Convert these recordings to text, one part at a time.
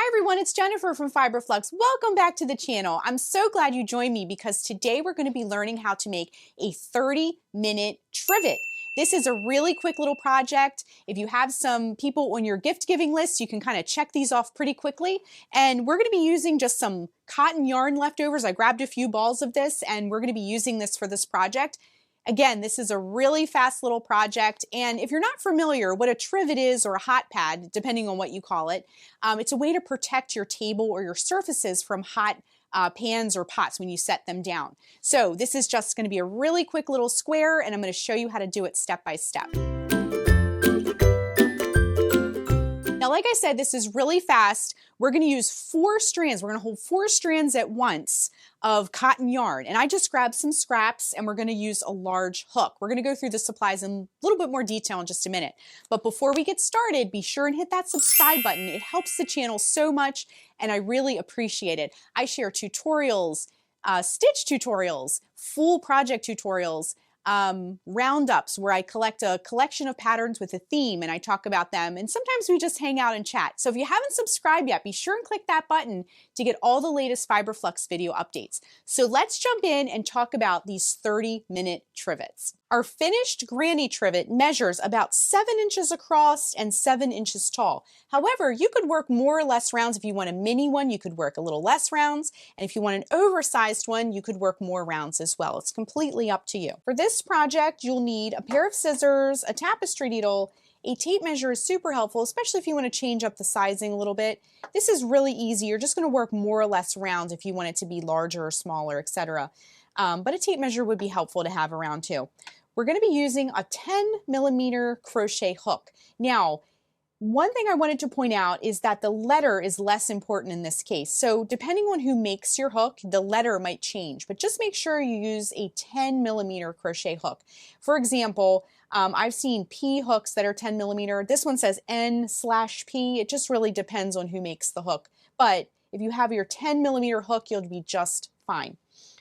Hi everyone, it's Jennifer from Fiberflux. Welcome back to the channel. I'm so glad you joined me because today we're going to be learning how to make a 30-minute trivet. This is a really quick little project. If you have some people on your gift giving list, you can kind of check these off pretty quickly. And we're going to be using just some cotton yarn leftovers. I grabbed a few balls of this and we're going to be using this for this project. Again, this is a really fast little project, and if you're not familiar what a trivet is or a hot pad, depending on what you call it, it's a way to protect your table or your surfaces from hot pans or pots when you set them down. So this is just going to be a really quick little square, and I'm going to show you how to do it step by step. Now, like I said, this is really fast. We're going to use 4 strands. We're going to hold 4 strands at once of cotton yarn. And I just grabbed some scraps and we're going to use a large hook. We're going to go through the supplies in a little bit more detail in just a minute. But before we get started, be sure and hit that subscribe button. It helps the channel so much and I really appreciate it. I share tutorials, stitch tutorials, full project tutorials, roundups where I collect a collection of patterns with a theme and I talk about them, and sometimes we just hang out and chat. So if you haven't subscribed yet, be sure and click that button to get all the latest Fiberflux video updates. So let's jump in and talk about these 30-minute trivets. Our finished granny trivet measures about 7 inches across and 7 inches tall. However, you could work more or less rounds. If you want a mini one, you could work a little less rounds. And if you want an oversized one, you could work more rounds as well. It's completely up to you. For this project, you'll need a pair of scissors, a tapestry needle. A tape measure is super helpful, especially if you want to change up the sizing a little bit. This is really easy. You're just going to work more or less rounds if you want it to be larger or smaller, etc. But a tape measure would be helpful to have around too. We're going to be using a 10mm crochet hook. Now, one thing I wanted to point out is that the letter is less important in this case. So depending on who makes your hook, the letter might change, but just make sure you use a 10mm crochet hook. For example, I've seen P hooks that are 10mm. This one says N/P. It just really depends on who makes the hook. But if you have your 10mm hook, you'll be just fine.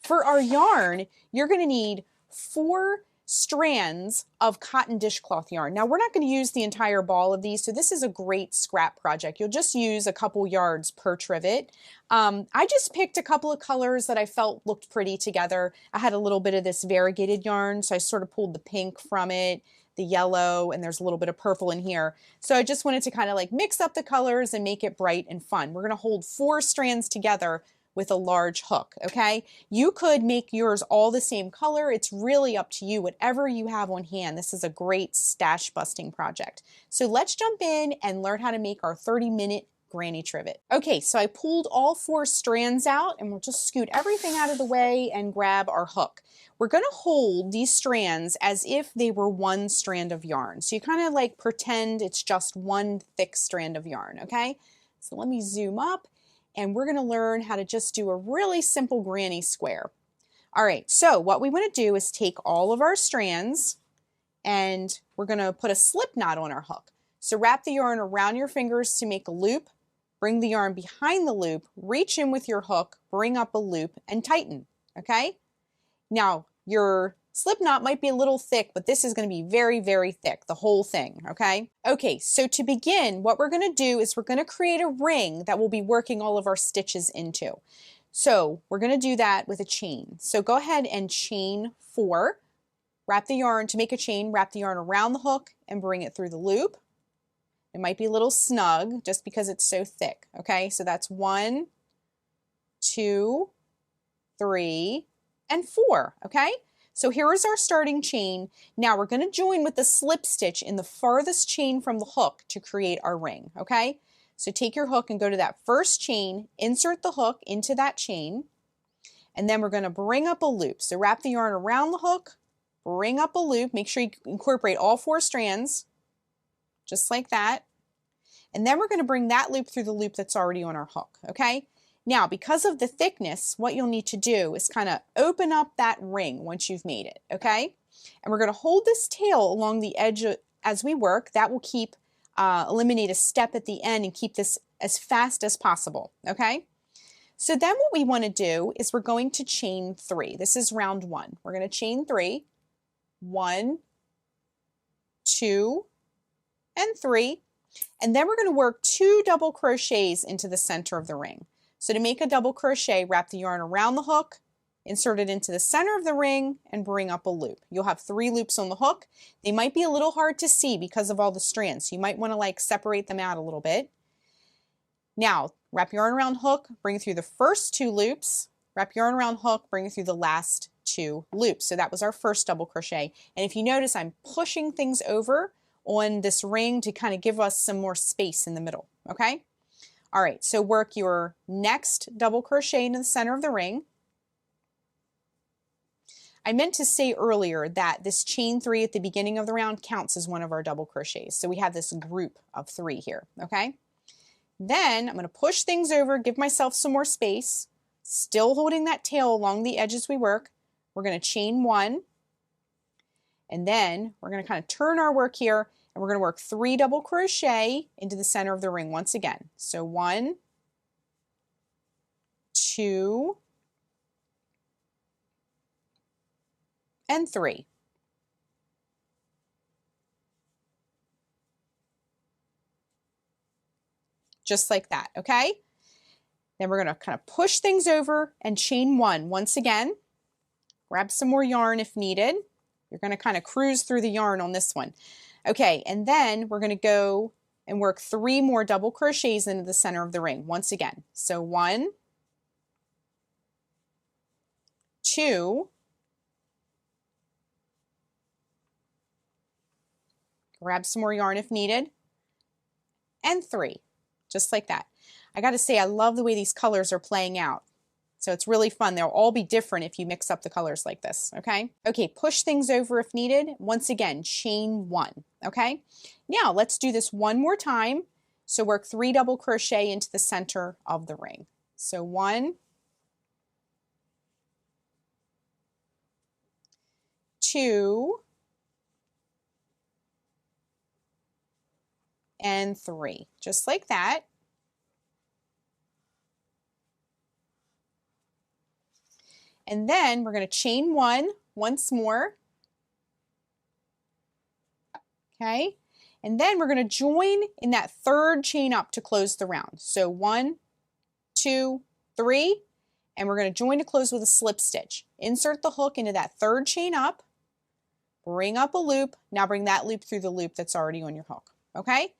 For our yarn, you're going to need 4 strands of cotton dishcloth yarn. Now we're not going to use the entire ball of these, so this is a great scrap project. You'll just use a couple yards per trivet. I just picked a couple of colors that I felt looked pretty together. I had a little bit of this variegated yarn, so I sort of pulled the pink from it, the yellow, and there's a little bit of purple in here. So I just wanted to kind of like mix up the colors and make it bright and fun. We're going to hold 4 strands together with a large hook, okay? You could make yours all the same color. It's really up to you, whatever you have on hand. This is a great stash busting project. So let's jump in and learn how to make our 30-minute granny trivet. Okay, so I pulled all 4 strands out and we'll just scoot everything out of the way and grab our hook. We're gonna hold these strands as if they were one strand of yarn. So you kind of like pretend it's just one thick strand of yarn, okay? So let me zoom up. And we're going to learn how to just do a really simple granny square. All right, so what we want to do is take all of our strands and we're going to put a slip knot on our hook. So wrap the yarn around your fingers to make a loop, bring the yarn behind the loop, reach in with your hook, bring up a loop and tighten, okay? Now your slip knot might be a little thick, but this is going to be very, very thick, the whole thing, okay? Okay, so to begin, what we're going to do is we're going to create a ring that we'll be working all of our stitches into. So we're going to do that with a chain. So go ahead and chain 4, wrap the yarn, to make a chain, wrap the yarn around the hook and bring it through the loop. It might be a little snug just because it's so thick, okay? So that's 1, 2, 3, and 4, okay? So here is our starting chain. Now we're going to join with the slip stitch in the farthest chain from the hook to create our ring, okay? So take your hook and go to that first chain, insert the hook into that chain, and then we're going to bring up a loop. So wrap the yarn around the hook, bring up a loop, make sure you incorporate all 4 strands, just like that. And then we're going to bring that loop through the loop that's already on our hook, okay? Now, because of the thickness, what you'll need to do is kind of open up that ring once you've made it, okay? And we're going to hold this tail along the edge as we work. That will keep, eliminate a step at the end and keep this as fast as possible, okay? So then what we want to do is we're going to chain 3. This is round 1. We're going to chain 3. 1, 2, and 3. And then we're going to work 2 double crochets into the center of the ring. So to make a double crochet, wrap the yarn around the hook, insert it into the center of the ring, and bring up a loop. You'll have 3 loops on the hook. They might be a little hard to see because of all the strands, so you might want to like separate them out a little bit. Now, wrap yarn around hook, bring it through the first 2 loops, wrap yarn around hook, bring it through the last 2 loops. So that was our first double crochet. And if you notice, I'm pushing things over on this ring to kind of give us some more space in the middle, okay? All right, so work your next double crochet into the center of the ring. I meant to say earlier that this chain 3 at the beginning of the round counts as one of our double crochets. So we have this group of 3 here, okay? Then I'm going to push things over, give myself some more space, still holding that tail along the edge as we work. We're going to chain 1, and then we're going to kind of turn our work here, and we're going to work 3 double crochet into the center of the ring once again. So 1, 2, and 3. Just like that, okay? Then we're going to kind of push things over and chain 1 once again. Grab some more yarn if needed. You're going to kind of cruise through the yarn on this one. Okay, and then we're going to go and work 3 more double crochets into the center of the ring once again. So 1, 2, grab some more yarn if needed, and 3. Just like that. I got to say, I love the way these colors are playing out. So it's really fun. They'll all be different if you mix up the colors like this, okay? Okay, push things over if needed. Once again, chain 1, okay? Now let's do this one more time. So work 3 double crochet into the center of the ring. So 1, 2, and 3, just like that. And then we're going to chain 1 once more. Okay, and then we're going to join in that 3rd chain up to close the round. So 1, 2, 3, and we're going to join to close with a slip stitch. Insert the hook into that 3rd chain up, bring up a loop. Now bring that loop through the loop that's already on your hook. Okay,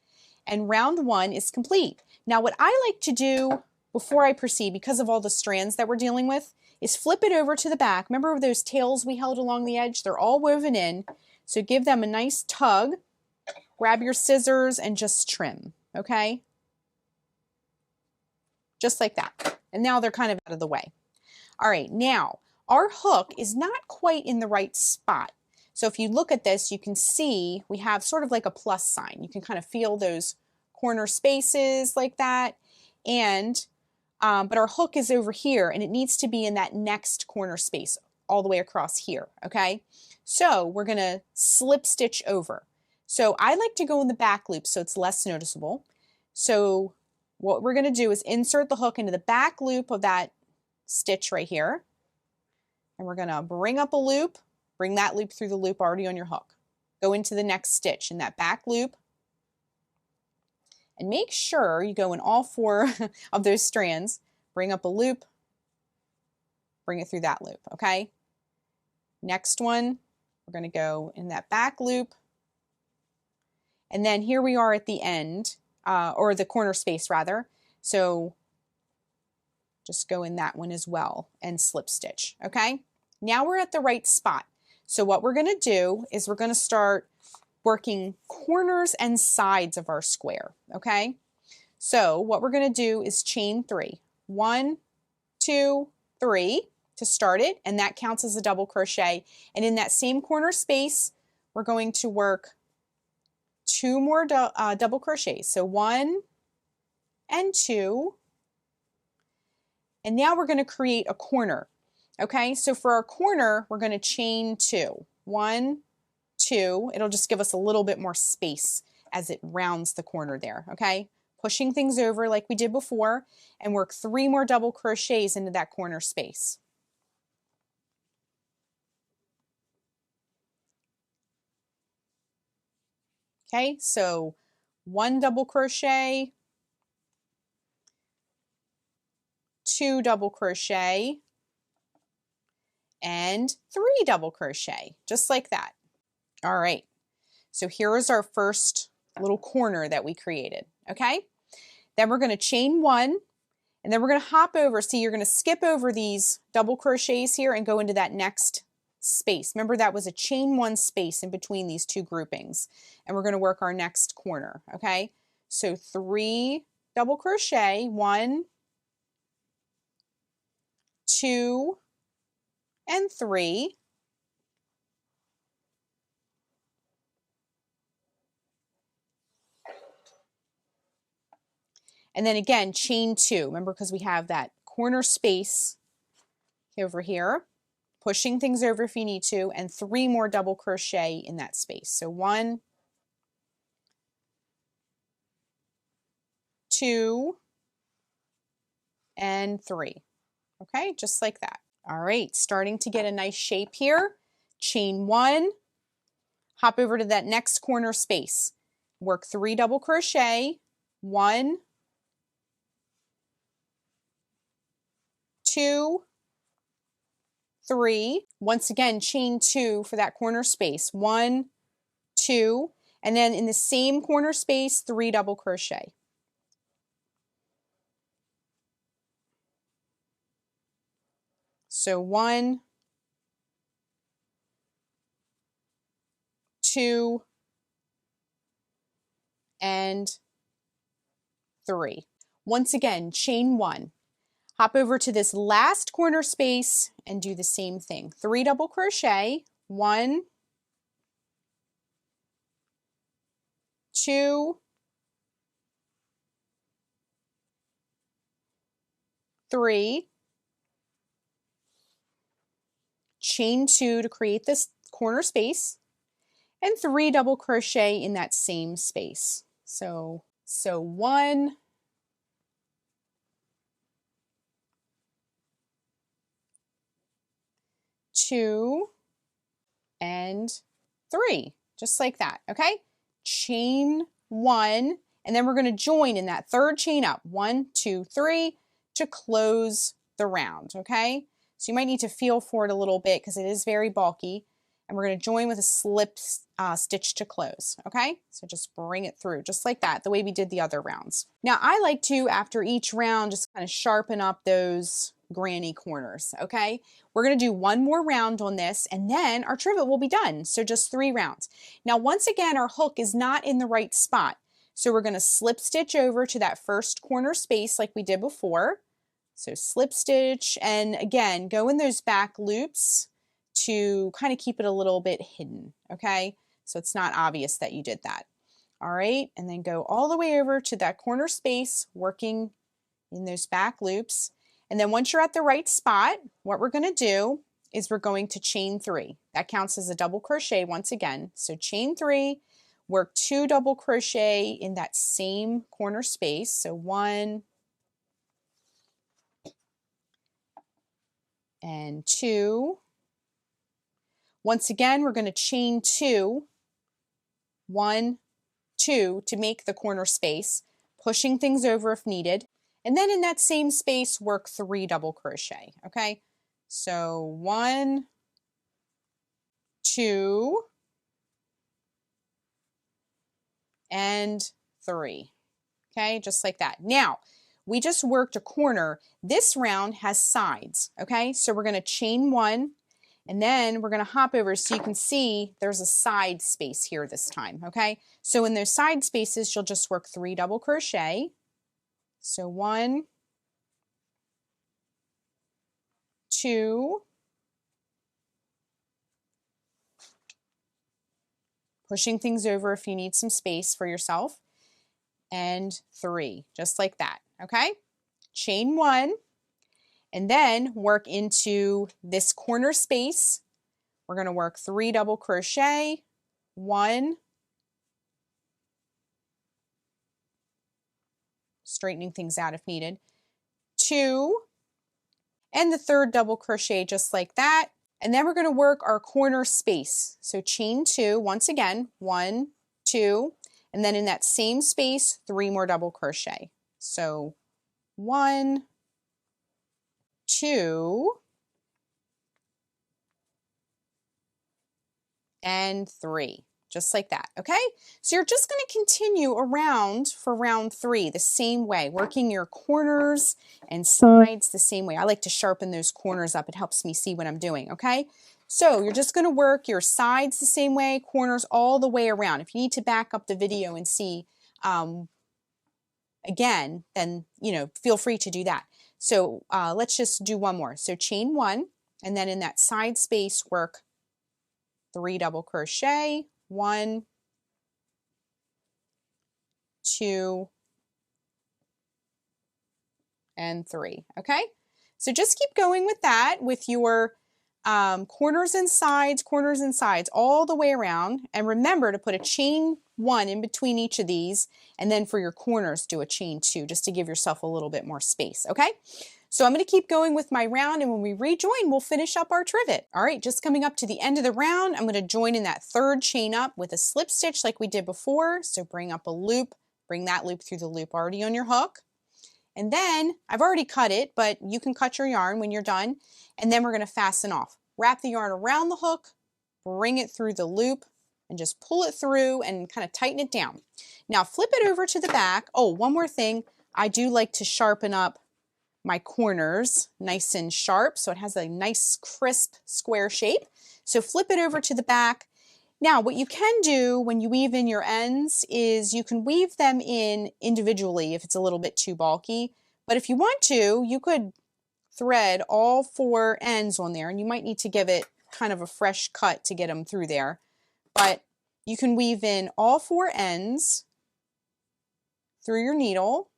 and round 1 is complete. Now what I like to do before I proceed, because of all the strands that we're dealing with, is flip it over to the back. Remember those tails we held along the edge? They're all woven in. So give them a nice tug. Grab your scissors and just trim, okay? Just like that. And now they're kind of out of the way. All right, now our hook is not quite in the right spot. So if you look at this, you can see we have sort of like a plus sign. You can kind of feel those corner spaces like that. And but our hook is over here and it needs to be in that next corner space all the way across here, okay? So we're gonna slip stitch over. So I like to go in the back loop so it's less noticeable. So what we're gonna do is insert the hook into the back loop of that stitch right here. And we're gonna bring up a loop, bring that loop through the loop already on your hook. Go into the next stitch in that back loop. And make sure you go in all 4 of those strands, bring up a loop, bring it through that loop, okay? Next one, we're going to go in that back loop. And then here we are at the end, or the corner space rather. So just go in that one as well and slip stitch, okay? Now we're at the right spot. So what we're going to do is we're going to start working corners and sides of our square, okay? So what we're going to do is chain 3. 1, 2, 3 to start it, and that counts as a double crochet. And in that same corner space, we're going to work 2 more double crochets. So 1 and 2. And now we're going to create a corner. Okay, so for our corner, we're going to chain 2. 1, 2. It'll just give us a little bit more space as it rounds the corner there, okay? Pushing things over like we did before, and work 3 more double crochets into that corner space. Okay, so 1 double crochet, 2 double crochet, and 3 double crochet, just like that. All right, so here is our first little corner that we created, okay? Then we're going to chain 1, and then we're going to hop over. See, you're going to skip over these double crochets here and go into that next space. Remember, that was a chain 1 space in between these 2 groupings, and we're going to work our next corner, okay? So 3 double crochet, 1, 2, and 3. And then again, chain 2. Remember, because we have that corner space over here, pushing things over if you need to, and 3 more double crochet in that space. So 1, 2, and 3. Okay, just like that. All right, starting to get a nice shape here. Chain 1, hop over to that next corner space. Work 3 double crochet, 1, 2, 3. Once again, chain 2 for that corner space. 1, 2, and then in the same corner space, 3 double crochet. So 1, 2, and 3. Once again, chain 1. Hop over to this last corner space and do the same thing. 3 double crochet, 1, 2, 3, chain 2 to create this corner space, and 3 double crochet in that same space. So 1, 2, and 3, just like that, okay? Chain 1, and then we're going to join in that third chain up, 1, 2, 3, to close the round, okay? So you might need to feel for it a little bit because it is very bulky, and we're going to join with a slip stitch to close, okay? So just bring it through, just like that, the way we did the other rounds. Now I like to, after each round, just kind of sharpen up those granny corners, okay? We're going to do one more round on this, and then our trivet will be done. So just 3 rounds. Now, once again, our hook is not in the right spot. So we're going to slip stitch over to that first corner space like we did before. So slip stitch, and again, go in those back loops to kind of keep it a little bit hidden, okay? So it's not obvious that you did that. All right, and then go all the way over to that corner space, working in those back loops. And then once you're at the right spot, what we're going to do is we're going to chain 3. That counts as a double crochet once again. So chain 3, work 2 double crochet in that same corner space. So 1 and 2. Once again, we're going to chain 2, 1, 2 to make the corner space, pushing things over if needed. And then in that same space, work 3 double crochet, okay? So 1, 2, and 3, okay? Just like that. Now, we just worked a corner. This round has sides, okay? So we're gonna chain 1, and then we're gonna hop over so you can see there's a side space here this time, okay? So in those side spaces, you'll just work 3 double crochet. So 1, 2, pushing things over if you need some space for yourself, and 3, just like that, okay? Chain 1, and then work into this corner space. We're going to work 3 double crochet, 1, straightening things out if needed, 2, and the 3rd double crochet just like that. And then we're going to work our corner space. So chain 2 once again, 1, 2, And then in that same space, 3 more double crochet. So 1, 2, and 3, just like that, okay? So you're just going to continue around for round 3 the same way, working your corners and sides the same way. I like to sharpen those corners up. It helps me see what I'm doing, okay? So you're just going to work your sides the same way, corners all the way around. If you need to back up the video and see again, then, you know, feel free to do that. So let's just do one more. So chain 1, and then in that side space, work 3 double crochet, 1, 2, and 3, okay? So just keep going with that with your corners and sides, all the way around. And remember to put a chain 1 in between each of these, and then for your corners, do a chain 2, just to give yourself a little bit more space, okay? So I'm going to keep going with my round, and when we rejoin, we'll finish up our trivet. All right, just coming up to the end of the round, I'm going to join in that 3rd chain up with a slip stitch like we did before. So bring up a loop, bring that loop through the loop already on your hook. And then I've already cut it, but you can cut your yarn when you're done. And then we're going to fasten off. Wrap the yarn around the hook, bring it through the loop, and just pull it through and kind of tighten it down. Now flip it over to the back. Oh, one more thing. I do like to sharpen up my corners nice and sharp so it has a nice crisp square shape. So flip it over to the back. Now what you can do when you weave in your ends is you can weave them in individually if it's a little bit too bulky, but if you want to, you could thread all 4 ends on there, and you might need to give it kind of a fresh cut to get them through there, but you can weave in all 4 ends through your needle.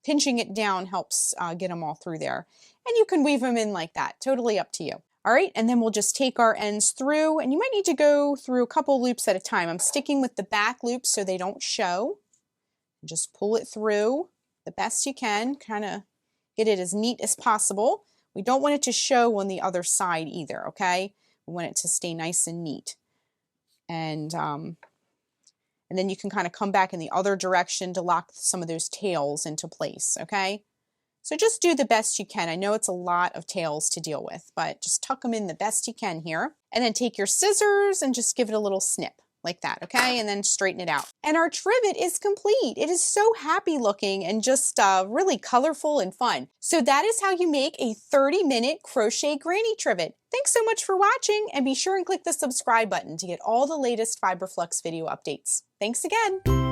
Pinching it down helps get them all through there. And you can weave them in like that, totally up to you. All right, and then we'll just take our ends through, and you might need to go through a couple loops at a time. I'm sticking with the back loops so they don't show. Just pull it through the best you can, kind of get it as neat as possible. We don't want it to show on the other side either, okay? We want it to stay nice and neat. And then you can kind of come back in the other direction to lock some of those tails into place, okay? So just do the best you can. I know it's a lot of tails to deal with, but just tuck them in the best you can here. And then take your scissors and just give it a little snip like that, okay? And then straighten it out. And our trivet is complete. It is so happy looking and just really colorful and fun. So that is how you make a 30-minute crochet granny trivet. Thanks so much for watching, and be sure and click the subscribe button to get all the latest Fiberflux video updates. Thanks again.